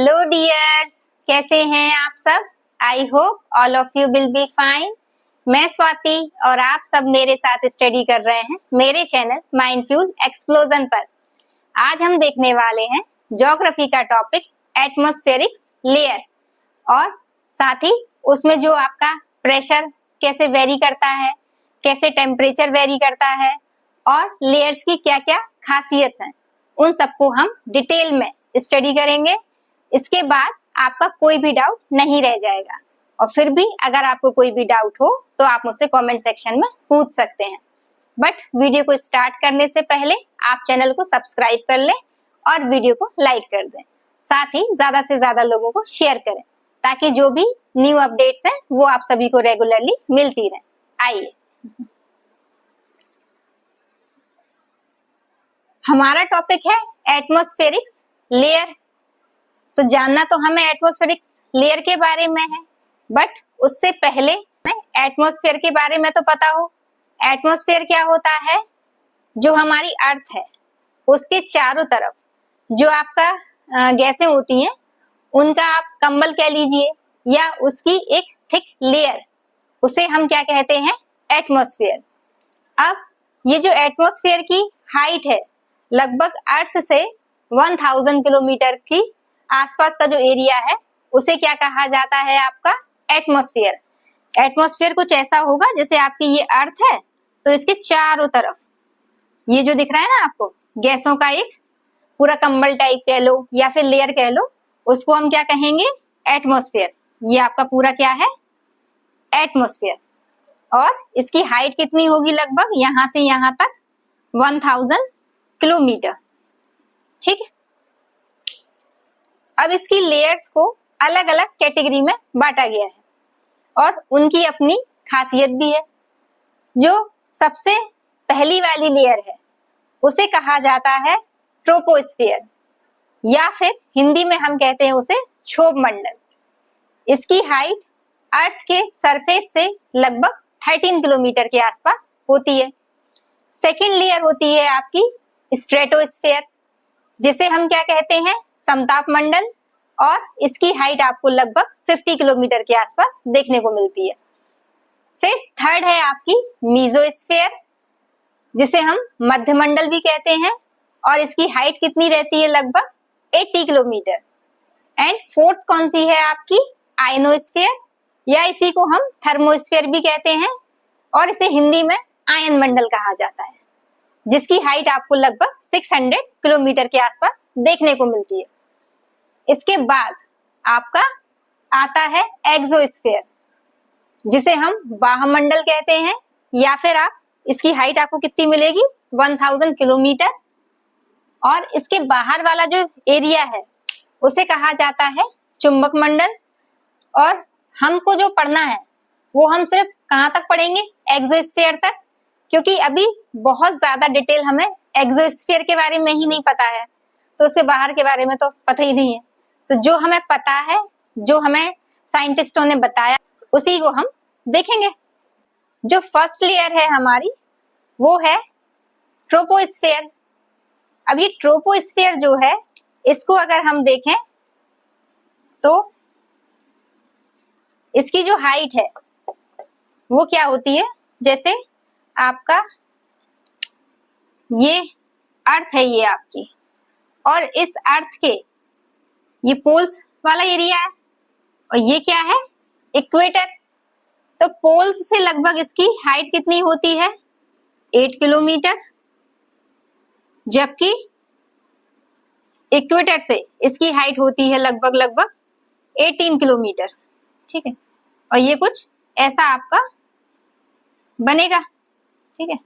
Hello dears, कैसे हैं आप सब? I hope all of you will be fine. मैं स्वाति और आप सब मेरे साथ स्टडी कर रहे हैं मेरे चैनल माइंडफ्यूल एक्सप्लोजन पर। आज हम देखने वाले हैं ज्योग्राफी का टॉपिक एटमॉस्फेरिक्स लेयर, और साथ ही उसमें जो आपका प्रेशर कैसे वेरी करता है, कैसे टेम्परेचर वेरी करता है और लेयर्स की क्या क्या खासियत है, उन सबको हम डिटेल में स्टडी करेंगे। इसके बाद आपका कोई भी डाउट नहीं रह जाएगा, और फिर भी अगर आपको कोई भी डाउट हो तो आप मुझसे कमेंट सेक्शन में पूछ सकते हैं। बट वीडियो को स्टार्ट करने से पहले आप चैनल को सब्सक्राइब कर लें और वीडियो को लाइक कर दें। साथ ही ज्यादा से ज्यादा लोगों को शेयर करें ताकि जो भी न्यू अपडेट्स हैं वो आप सभी को रेगुलरली मिलती रहे। आइए, हमारा टॉपिक है एटमॉस्फेरिक्स लेयर। तो जानना तो हमें एटमॉस्फेरिक्स लेयर के बारे में है, बट उससे पहले एटमॉस्फेयर के बारे में तो पता हो। एटमॉस्फेयर क्या होता है? जो हमारी अर्थ है उसके चारों तरफ जो आपका गैसें होती हैं उनका आप कंबल कह लीजिए, या उसकी एक थिक लेयर, उसे हम क्या कहते हैं? एटमॉस्फेयर। अब ये जो एटमॉस्फेयर की हाइट है लगभग अर्थ से 1000 किलोमीटर की आसपास का जो एरिया है उसे क्या कहा जाता है? आपका एटमॉस्फेयर। एटमॉस्फेयर कुछ ऐसा होगा जैसे आपकी ये अर्थ है तो इसके चारों तरफ ये जो दिख रहा है ना आपको, गैसों का एक पूरा कंबल टाइप कह लो या फिर लेयर कह लो, उसको हम क्या कहेंगे? एटमॉस्फेयर। ये आपका पूरा क्या है? एटमॉस्फेयर। और इसकी हाइट कितनी होगी? लगभग यहां से यहां तक 1000 किलोमीटर। ठीक है। अब इसकी लेयर्स को अलग अलग कैटेगरी में बांटा गया है और उनकी अपनी खासियत भी है। जो सबसे पहली वाली लेयर है उसे कहा जाता है ट्रोपोस्फियर, या फिर हिंदी में हम कहते हैं उसे क्षोभ मंडल। इसकी हाइट अर्थ के सरफेस से लगभग 13 किलोमीटर के आसपास होती है। सेकेंड लेयर होती है आपकी स्ट्रेटोस्फियर, जिसे हम क्या कहते हैं? समताप मंडल, और इसकी हाइट आपको लगभग 50 किलोमीटर के आसपास देखने को मिलती है। फिर थर्ड है आपकी मीजोस्फीयर, जिसे हम मध्य मंडल भी कहते हैं, और इसकी हाइट कितनी रहती है? लगभग 80 किलोमीटर। एंड फोर्थ कौन सी है आपकी? आयनोस्फीयर, या इसी को हम थर्मोस्फीयर भी कहते हैं, और इसे हिंदी में आयन मंडल कहा जाता है, जिसकी हाइट आपको लगभग 600 किलोमीटर के आसपास देखने को मिलती है। इसके बाद आपका आता है एक्सोस्फीयर, जिसे हम बाह्यमंडल कहते हैं, या फिर आप इसकी हाइट आपको कितनी मिलेगी? 1000 किलोमीटर। और इसके बाहर वाला जो एरिया है उसे कहा जाता है चुंबक मंडल। और हमको जो पढ़ना है वो हम सिर्फ कहाँ तक पढ़ेंगे? एक्सोस्फीयर तक, क्योंकि अभी बहुत ज्यादा डिटेल हमें एक्सोस्फीयर के बारे में ही नहीं पता है, तो उसके बाहर के बारे में तो पता ही नहीं है। तो जो हमें पता है, जो हमें साइंटिस्टों ने बताया, उसी को हम देखेंगे। जो फर्स्ट लेयर है हमारी वो है ट्रोपोस्फियर। अब ये ट्रोपोस्फियर जो है, इसको अगर हम देखें तो इसकी जो हाइट है वो क्या होती है? जैसे आपका ये अर्थ है, ये आपकी, और इस अर्थ के ये पोल्स वाला एरिया है, और ये क्या है? इक्वेटर। तो पोल्स से लगभग इसकी हाइट कितनी होती है? 8 किलोमीटर, जबकि इक्वेटर से इसकी हाइट होती है लगभग 18 किलोमीटर। ठीक है। और ये कुछ ऐसा आपका बनेगा। ठीक है।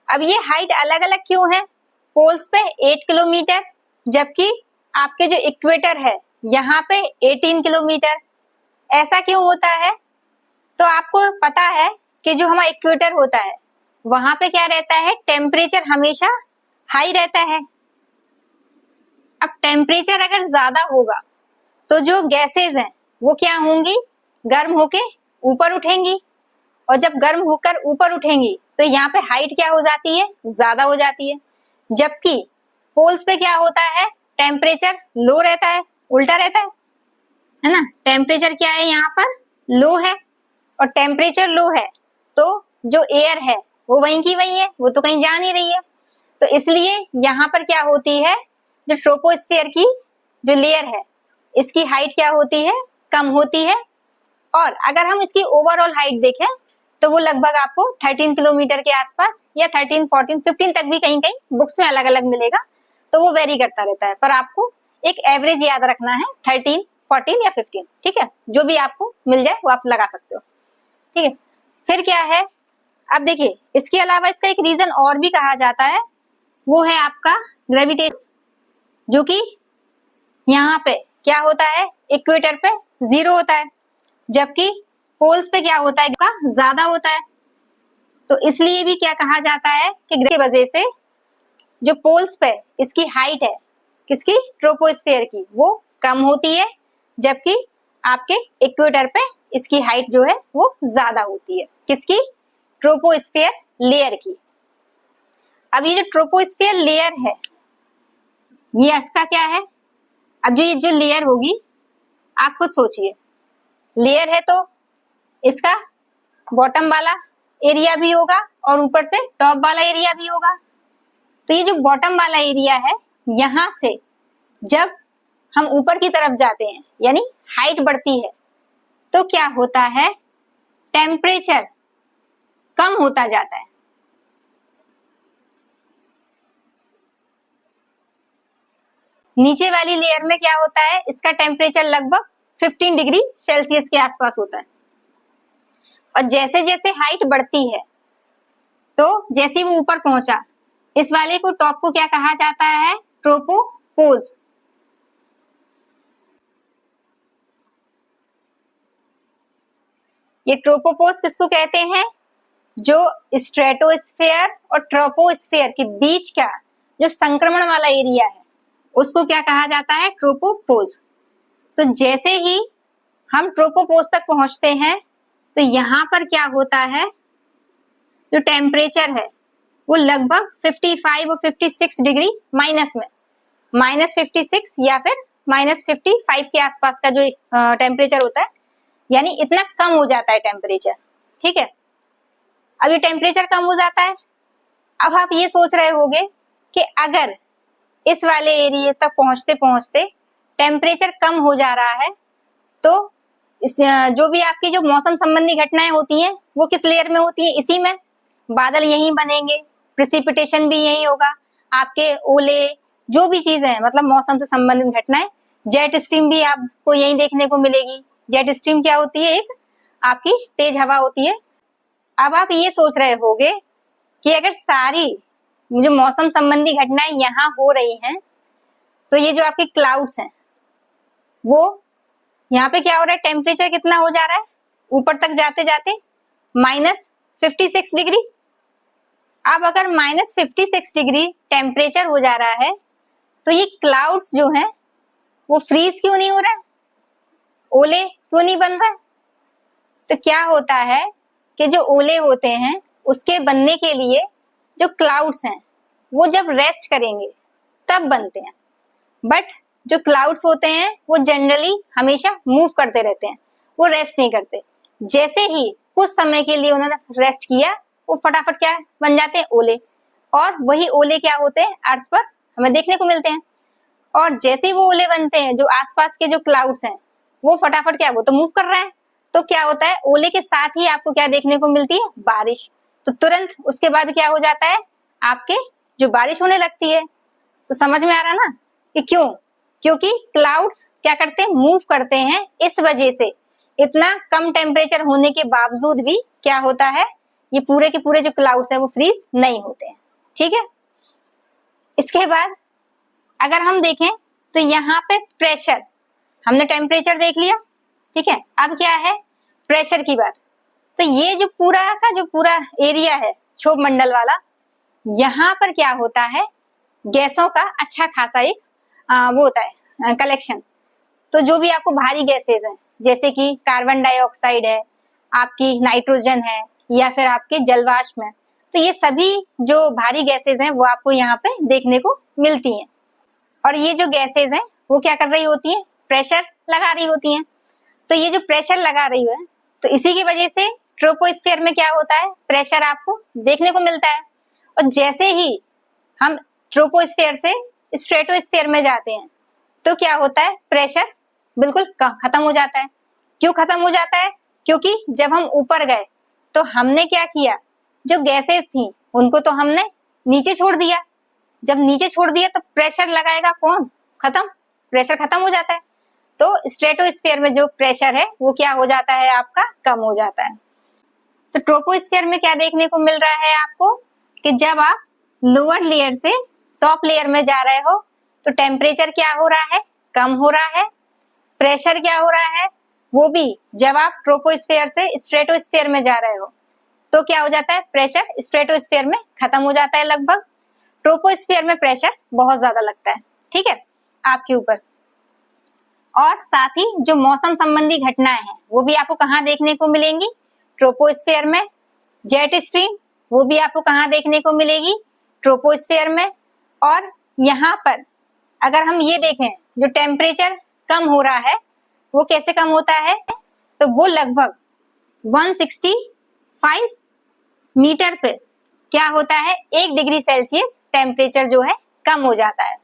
अब ये हाइट अलग अलग क्यों है? पोल्स पे 8 किलोमीटर, जबकि आपके जो इक्वेटर है यहाँ पे 18 किलोमीटर। ऐसा क्यों होता है? तो आपको पता है कि जो हमारा इक्वेटर होता है वहां पे क्या रहता है? टेम्परेचर हमेशा हाई रहता है। अब टेम्परेचर अगर ज्यादा होगा तो जो गैसेज हैं वो क्या होंगी? गर्म होके ऊपर उठेंगी, और जब गर्म होकर ऊपर उठेंगी तो यहाँ पे हाइट क्या हो जाती है? ज्यादा हो जाती है। जबकि पोल्स पे क्या होता है, टेम्परेचर लो रहता है, उल्टा रहता है ना। टेम्परेचर क्या है यहाँ पर, लो है, और टेम्परेचर लो है तो जो एयर है वो वहीं की वहीं है, वो तो कहीं जा नहीं रही है। तो इसलिए यहाँ पर क्या होती है, जो ट्रोपोस्फेयर की जो लेयर है इसकी हाइट क्या होती है, कम होती है। और अगर हम इसकी ओवरऑल हाइट देखें तो वो लगभग आपको 13 किलोमीटर के आसपास या 13, 14, 15 तक भी कहीं कहीं बुक्स में अलग अलग मिलेगा, तो वो वेरी करता रहता है। पर आपको एक एवरेज याद रखना है 13, 14 या 15, ठीक है। जो भी आपको मिल जाए वो आप लगा सकते हो, ठीक है। फिर क्या है, अब देखिए इसके अलावा इसका एक रीजन और भी कहा जाता है, वो है आपका ग्रेविटेशन, जो कि यहाँ पे क्या होता है, इक्वेटर पे 0 होता है, जबकि पोल्स पे क्या होता है, का ज्यादा होता है। तो इसलिए भी क्या कहा जाता है कि की वजह से जो पोल्स पे इसकी हाइट है, किसकी, ट्रोपोस्फेयर की, वो कम होती है, जबकि आपके इक्वेटर पे इसकी हाइट जो है वो ज्यादा होती है, किसकी, ट्रोपोस्फेयर लेयर की। अब ये जो ट्रोपोस्फेयर लेयर है ये इसका क्या है, अब जो लेयर होगी आप खुद सोचिए, लेयर है तो इसका बॉटम वाला एरिया भी होगा और ऊपर से टॉप वाला एरिया भी होगा। तो ये जो बॉटम वाला एरिया है, यहां से जब हम ऊपर की तरफ जाते हैं यानी हाइट बढ़ती है तो क्या होता है, टेम्परेचर कम होता जाता है। नीचे वाली लेयर में क्या होता है, इसका टेम्परेचर लगभग 15 डिग्री सेल्सियस के आसपास होता है। और जैसे जैसे हाइट बढ़ती है तो जैसे वो ऊपर पहुंचा, इस वाले को टॉप को क्या कहा जाता है, ट्रोपोपोज। ये ट्रोपोपोज किसको कहते हैं, जो स्ट्रेटोस्फेयर और ट्रोपोस्फेयर के बीच का जो संक्रमण वाला एरिया है उसको क्या कहा जाता है, ट्रोपोपोज। तो जैसे ही हम ट्रोपोपोज तक पहुंचते हैं तो यहाँ पर क्या होता है, जो टेम्परेचर है वो लगभग 55 और 56 डिग्री माइनस में, -56 या फिर -55 के आसपास का जो टेम्परेचर होता है, यानी इतना कम हो जाता है टेम्परेचर, ठीक है। अब ये टेम्परेचर कम हो जाता है, अब आप ये सोच रहे होंगे कि अगर इस वाले एरिया तक पहुंचते पहुंचते टेम्परेचर कम हो जा रहा है तो इस जो भी आपकी जो मौसम संबंधी घटनाएं होती हैं वो किस लेयर में होती है, इसी में। बादल यहीं बनेंगे, प्रिसिपिटेशन भी यही होगा, आपके ओले जो भी चीजें हैं मतलब मौसम से संबंधित घटनाएं, जेट स्ट्रीम भी आपको यहीं देखने को मिलेगी। जेट स्ट्रीम क्या होती है, एक आपकी तेज हवा होती है। अब आप ये सोच रहे होंगे कि अगर सारी जो मौसम संबंधी घटनाएं यहाँ हो रही हैं तो ये जो आपके क्लाउड्स हैं वो यहाँ पे क्या हो रहा है, टेम्परेचर कितना हो जा रहा है, ऊपर तक जाते जाते -56 डिग्री। अब अगर -56 डिग्री टेम्परेचर हो जा रहा है तो ये क्लाउड्स जो हैं वो फ्रीज क्यों नहीं हो रहा है, ओले क्यों नहीं बन रहा है। तो क्या होता है कि जो ओले होते हैं उसके बनने के लिए जो क्लाउड्स हैं वो जब रेस्ट करेंगे तब बनते हैं, बट जो क्लाउड्स होते हैं वो जनरली हमेशा मूव करते रहते हैं, वो रेस्ट नहीं करते। जैसे ही कुछ समय के लिए उन्होंने रेस्ट किया वो फटाफट क्या बन जाते हैं, ओले। और वही ओले क्या होते हैं, अर्थ पर हमें देखने को मिलते हैं। और जैसे ही वो ओले बनते हैं, जो आसपास के जो क्लाउड्स हैं वो फटाफट क्या, वो तो मूव कर रहे हैं, तो क्या होता है, ओले के साथ ही आपको क्या देखने को मिलती है, बारिश। तो तुरंत उसके बाद क्या हो जाता है, आपके जो बारिश होने लगती है। तो समझ में आ रहा ना कि क्यों, क्योंकि क्लाउड्स क्या करते हैं, मूव करते हैं। इस वजह से इतना कम टेम्परेचर होने के बावजूद भी क्या होता है, ये पूरे के पूरे जो क्लाउड्स है वो फ्रीज नहीं होते हैं, ठीक है। इसके बाद अगर हम देखें तो यहाँ पे प्रेशर, हमने टेम्परेचर देख लिया, ठीक है। अब क्या है, प्रेशर की बात। तो ये जो पूरा का जो पूरा एरिया है क्षोभ मंडल वाला, यहाँ पर क्या होता है, गैसों का अच्छा खासा एक वो होता है कलेक्शन। तो जो भी आपको भारी गैसेज हैं जैसे कि कार्बन डाइऑक्साइड है, आपकी नाइट्रोजन है, या फिर आपके जलवाष्प है, तो ये सभी जो भारी गैसेज हैं वो आपको यहाँ पे देखने को मिलती हैं। और ये जो गैसेज हैं वो क्या कर रही होती हैं, प्रेशर लगा रही होती हैं। तो ये जो प्रेशर लगा रही है, तो इसी की वजह से ट्रोपोस्फीयर में क्या होता है, प्रेशर आपको देखने को मिलता है। और जैसे ही हम ट्रोपोस्फीयर से स्ट्रेटोस्फीयर में जाते हैं तो क्या होता है, प्रेशर बिल्कुल खत्म हो जाता है। क्यों खत्म हो जाता है, क्योंकि जब हम ऊपर गए तो हमने क्या किया, जो गैसेस थी उनको तो हमने नीचे छोड़ दिया। जब नीचे छोड़ दिया तो प्रेशर लगाएगा कौन, खत्म, प्रेशर खत्म हो जाता है। तो स्ट्रेटोस्फीयर में जो प्रेशर है वो क्या हो जाता है, आपका कम हो जाता है। तो ट्रोपोस्फीयर में क्या देखने को मिल रहा है आपको, कि जब आप लोअर लेयर से टॉप लेयर में जा रहे हो तो टेम्परेचर क्या हो रहा है, कम हो रहा है। प्रेशर क्या हो रहा है, वो भी जब आप ट्रोपोस्फीयर से स्ट्रेटोस्फीयर में जा रहे हो तो क्या हो जाता है, प्रेशर स्ट्रेटोस्फीयर में खत्म हो जाता है लगभग। ट्रोपोस्फीयर में प्रेशर बहुत ज्यादा लगता है, ठीक है, आपके ऊपर। और साथ ही जो मौसम संबंधी घटनाएं हैं वो भी आपको कहाँ देखने को मिलेंगी, ट्रोपोस्फीयर में। जेट स्ट्रीम वो भी आपको कहाँ देखने को मिलेगी, ट्रोपोस्फीयर में। और यहाँ पर अगर हम ये देखें, जो टेम्परेचर कम हो रहा है वो कैसे कम होता है, तो वो लगभग 165 मीटर पे क्या होता है, 1 डिग्री सेल्सियस टेम्परेचर जो है कम हो जाता है।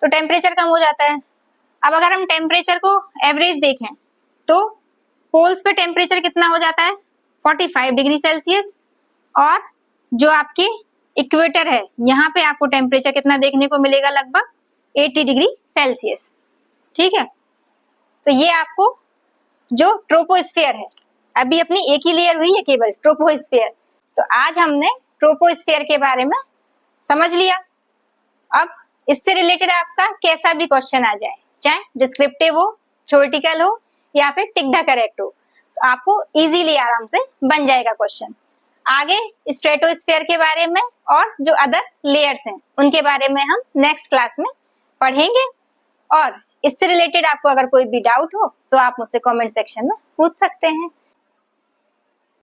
तो टेम्परेचर कम हो जाता है। अब अगर हम टेम्परेचर को एवरेज देखें तो पोल्स पे टेम्परेचर कितना हो जाता है, 45 डिग्री सेल्सियस। और जो आपके इक्वेटर है यहाँ पे आपको टेम्परेचर कितना देखने को मिलेगा, लगभग 80 डिग्री सेल्सियस, ठीक है। तो ये आपको जो ट्रोपोस्फीयर है, अभी अपनी एक ही लेयर हुई है केवल, ट्रोपोस्फीयर। तो आज हमने ट्रोपोस्फीयर के बारे में समझ लिया। अब इससे रिलेटेड आपका कैसा भी क्वेश्चन आ जाए, चाहे डिस्क्रिप्टिव हो, थ्योरेटिकल हो या फिर टिक द करेक्ट हो, तो आपको इजीली आराम से बन जाएगा क्वेश्चन। आगे स्ट्रेटोस्फीयर के बारे में और जो अदर लेयर्स हैं उनके बारे में हम नेक्स्ट क्लास में पढ़ेंगे। और इससे रिलेटेड आपको अगर कोई भी डाउट हो तो आप मुझसे कमेंट सेक्शन में पूछ सकते हैं।